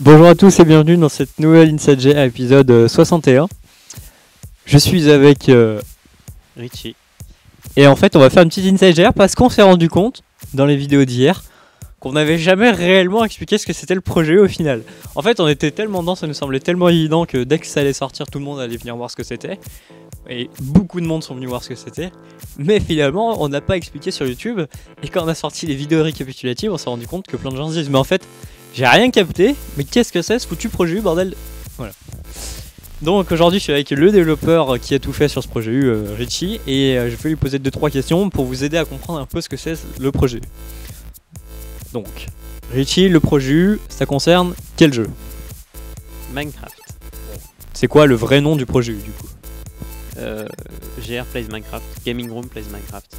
Bonjour à tous et bienvenue dans cette nouvelle Inside GR épisode 61. Je suis avec Richie. et en fait on va faire une petite Inside GR parce qu'on s'est rendu compte dans les vidéos d'hier qu'on n'avait jamais réellement expliqué ce que c'était le projet au final. En fait on était tellement dedans, ça nous semblait tellement évident que dès que ça allait sortir tout le monde allait venir voir ce que c'était. Et beaucoup de monde sont venus voir ce que c'était. Mais finalement on n'a pas expliqué sur YouTube. Et quand on a sorti les vidéos récapitulatives on s'est rendu compte que plein de gens se disent mais en fait j'ai rien capté, mais qu'est-ce que c'est ce foutu projet U, bordel? Voilà. Donc aujourd'hui je suis avec le développeur qui a tout fait sur ce projet U, Richie, et je vais lui poser 2-3 questions pour vous aider à comprendre un peu ce que c'est le projet U. Donc, Richie, le projet U, ça concerne quel jeu? Minecraft. C'est quoi le vrai nom du projet U du coup? GR Plays Minecraft. Gaming Room Plays Minecraft.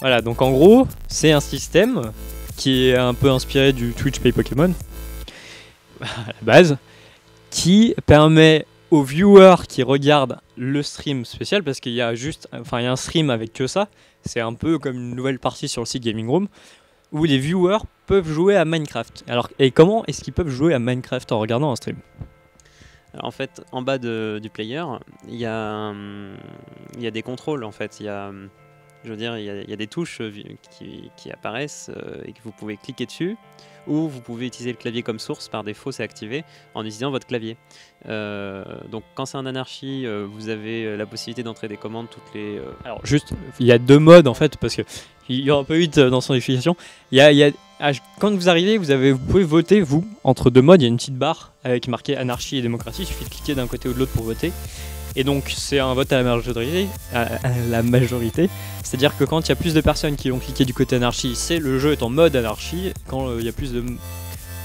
Voilà, donc en gros, c'est un système qui est un peu inspiré du Twitch Pay Pokémon, à la base, qui permet aux viewers qui regardent le stream spécial, parce qu'il y a il y a un stream avec que ça, c'est un peu comme une nouvelle partie sur le site Gaming Room, où les viewers peuvent jouer à Minecraft. Alors, et comment est-ce qu'ils peuvent jouer à Minecraft en regardant un stream? Alors, en fait, en bas du player, il y a des contrôles en fait. Je veux dire, il y a des touches qui apparaissent et que vous pouvez cliquer dessus, ou vous pouvez utiliser le clavier comme source. Par défaut, c'est activé en utilisant votre clavier. Donc, quand c'est en anarchie, vous avez la possibilité d'entrer des commandes toutes les. Alors juste, il y a deux modes en fait, parce que il y a un peu vite dans son explication. Quand vous arrivez, vous pouvez voter, vous, entre deux modes. Il y a une petite barre avec marqué anarchie et démocratie. Il suffit de cliquer d'un côté ou de l'autre pour voter. Et donc c'est un vote à la majorité. C'est-à-dire que quand il y a plus de personnes qui ont cliqué du côté anarchie, le jeu est en mode anarchie. Quand il y a plus de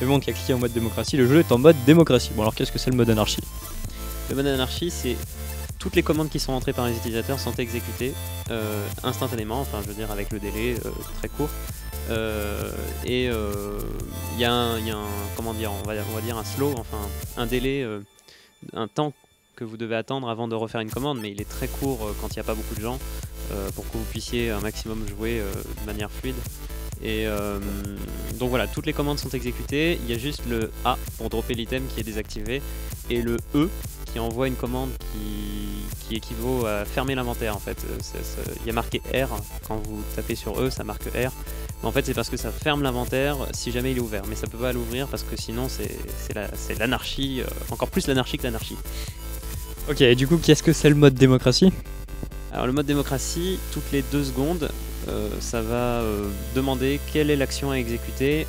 monde qui a cliqué en mode démocratie, le jeu est en mode démocratie. Bon alors qu'est-ce que c'est le mode anarchie? Le mode anarchie, c'est toutes les commandes qui sont entrées par les utilisateurs sont exécutées instantanément, enfin je veux dire avec le délai très court. Il y a un comment dire, on va dire un slow, enfin un délai, un temps que vous devez attendre avant de refaire une commande, mais il est très court quand il n'y a pas beaucoup de gens, pour que vous puissiez un maximum jouer de manière fluide. Et donc voilà, toutes les commandes sont exécutées, il y a juste le A pour dropper l'item qui est désactivé, et le E qui envoie une commande qui équivaut à fermer l'inventaire en fait. Il y a marqué R, quand vous tapez sur E ça marque R, mais en fait c'est parce que ça ferme l'inventaire si jamais il est ouvert, mais ça peut pas l'ouvrir parce que sinon c'est l'anarchie, encore plus l'anarchie que l'anarchie. Ok, et du coup qu'est-ce que c'est le mode démocratie? Alors le mode démocratie, toutes les 2 secondes, ça va demander quelle est l'action à exécuter,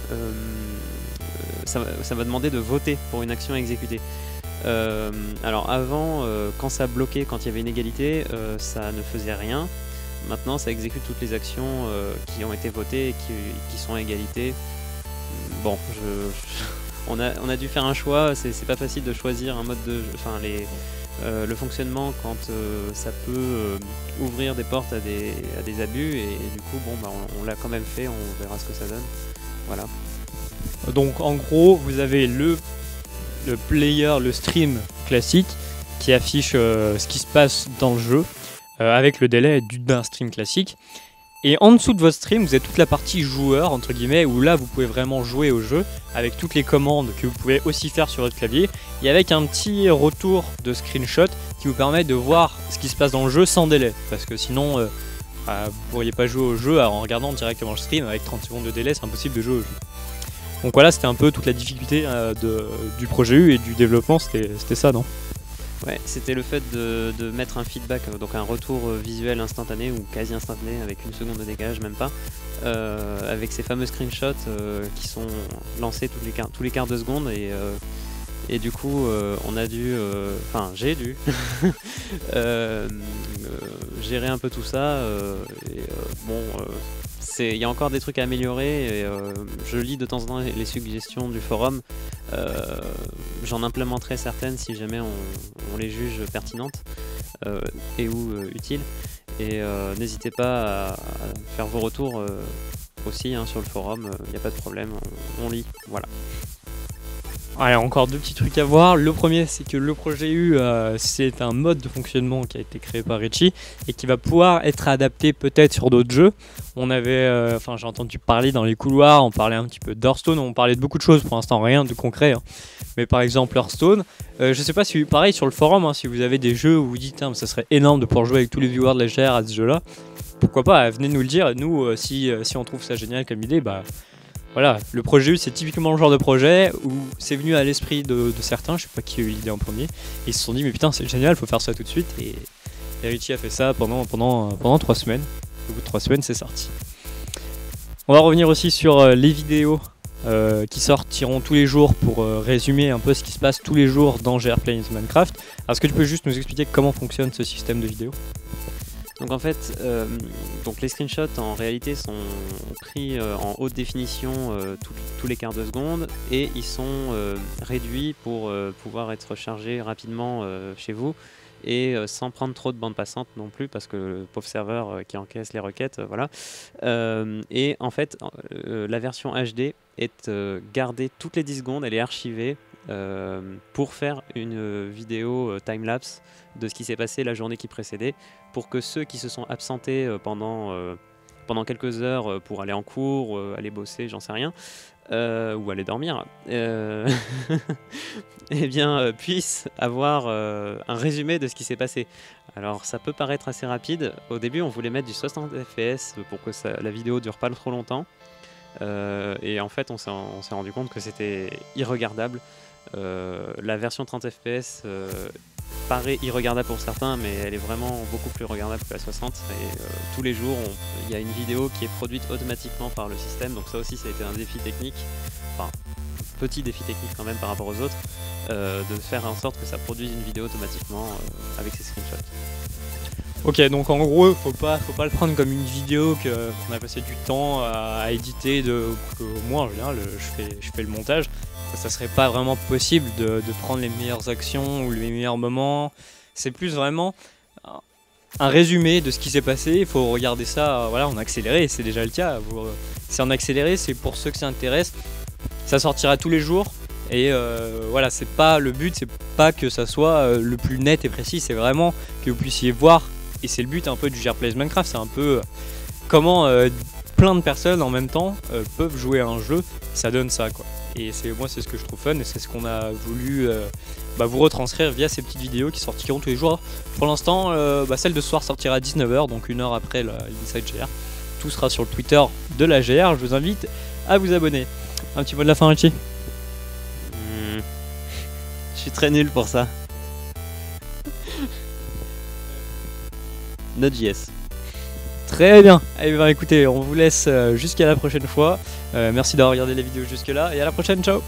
ça va demander de voter pour une action à exécuter. Alors avant, quand ça bloquait, quand il y avait une égalité, ça ne faisait rien. Maintenant ça exécute toutes les actions qui ont été votées et qui sont à égalité. Bon, on a dû faire un choix, c'est pas facile de choisir un mode de jeu, enfin le fonctionnement quand ça peut ouvrir des portes à des abus, et du coup bon bah on l'a quand même fait, on verra ce que ça donne. Voilà. Donc en gros vous avez le player, le stream classique qui affiche ce qui se passe dans le jeu avec le délai d'un stream classique. Et en dessous de votre stream, vous avez toute la partie joueur, entre guillemets, où là vous pouvez vraiment jouer au jeu avec toutes les commandes que vous pouvez aussi faire sur votre clavier, et avec un petit retour de screenshot qui vous permet de voir ce qui se passe dans le jeu sans délai. Parce que sinon, vous ne pourriez pas jouer au jeu en regardant directement le stream. Avec 30 secondes de délai, c'est impossible de jouer au jeu. Donc voilà, c'était un peu toute la difficulté du projet U et du développement, c'était ça, non? Ouais, c'était le fait de mettre un feedback, donc un retour visuel instantané ou quasi instantané avec 1 seconde de décalage, même pas, avec ces fameux screenshots qui sont lancés tous les quarts de seconde, et du coup on a dû, enfin j'ai dû gérer un peu tout ça, il y a encore des trucs à améliorer, et je lis de temps en temps les suggestions du forum. J'en implémenterai certaines si jamais on les juge pertinentes et ou utiles, et n'hésitez pas à faire vos retours aussi sur le forum, il n'y a pas de problème, on lit, voilà. Ouais, encore deux petits trucs à voir. Le premier, c'est que le projet U, c'est un mode de fonctionnement qui a été créé par Richie et qui va pouvoir être adapté peut-être sur d'autres jeux. On avait, j'ai entendu parler dans les couloirs, on parlait un petit peu d'Hearthstone, on parlait de beaucoup de choses, pour l'instant rien de concret. Hein. Mais par exemple Hearthstone, je sais pas si, pareil sur le forum, hein, si vous avez des jeux où vous dites, ça serait énorme de pouvoir jouer avec tous les viewers de la GR à ce jeu-là, pourquoi pas, venez nous le dire. Nous, si on trouve ça génial comme idée, bah voilà, le projet U, c'est typiquement le genre de projet où c'est venu à l'esprit de certains, je sais pas qui a eu l'idée en premier, et ils se sont dit mais putain c'est génial, faut faire ça tout de suite, et Richie a fait ça pendant 3 semaines. Au bout de 3 semaines, c'est sorti. On va revenir aussi sur les vidéos qui sortiront tous les jours pour résumer un peu ce qui se passe tous les jours dans GR Plays Minecraft. Alors, est-ce que tu peux juste nous expliquer comment fonctionne ce système de vidéos ? Donc en fait, donc les screenshots en réalité sont pris en haute définition tous les quarts de seconde et ils sont réduits pour pouvoir être chargés rapidement chez vous et sans prendre trop de bande passante non plus parce que le pauvre serveur qui encaisse les requêtes, voilà. Et en fait, la version HD est gardée toutes les 10 secondes, elle est archivée pour faire une vidéo time-lapse de ce qui s'est passé la journée qui précédait, pour que ceux qui se sont absentés pendant quelques heures pour aller en cours, aller bosser, j'en sais rien, ou aller dormir, eh bien, puissent avoir un résumé de ce qui s'est passé. Alors ça peut paraître assez rapide, au début on voulait mettre du 60 fps pour que la vidéo dure pas trop longtemps, et en fait on s'est rendu compte que c'était irregardable. La version 30 fps paraît irregardable pour certains, mais elle est vraiment beaucoup plus regardable que la 60, et tous les jours il y a une vidéo qui est produite automatiquement par le système, donc ça aussi ça a été un défi technique, enfin petit défi technique quand même par rapport aux autres, de faire en sorte que ça produise une vidéo automatiquement avec ses screenshots. Ok, donc en gros, faut pas le prendre comme une vidéo qu'on a passé du temps à éditer, que moi en général je fais le montage. Ça serait pas vraiment possible de prendre les meilleures actions ou les meilleurs moments. C'est plus vraiment un résumé de ce qui s'est passé. Il faut regarder ça voilà, en accéléré, c'est déjà le cas. C'est en accéléré, c'est pour ceux que ça intéresse. Ça sortira tous les jours. Et voilà, c'est pas le but, c'est pas que ça soit le plus net et précis, c'est vraiment que vous puissiez voir. Et c'est le but un peu du GR Plays Minecraft, c'est un peu comment plein de personnes en même temps peuvent jouer à un jeu. Ça donne ça quoi. Et moi c'est ce que je trouve fun et c'est ce qu'on a voulu vous retranscrire via ces petites vidéos qui sortiront tous les jours. Pour l'instant, celle de ce soir sortira à 19h, donc 1 heure après l'Inside GR. Tout sera sur le Twitter de la GR, je vous invite à vous abonner. Un petit mot de la fin, Richie ? Je suis très nul pour ça. Node.js. Très bien. Allez, écoutez, on vous laisse jusqu'à la prochaine fois. Merci d'avoir regardé la vidéo jusque là et à la prochaine, ciao.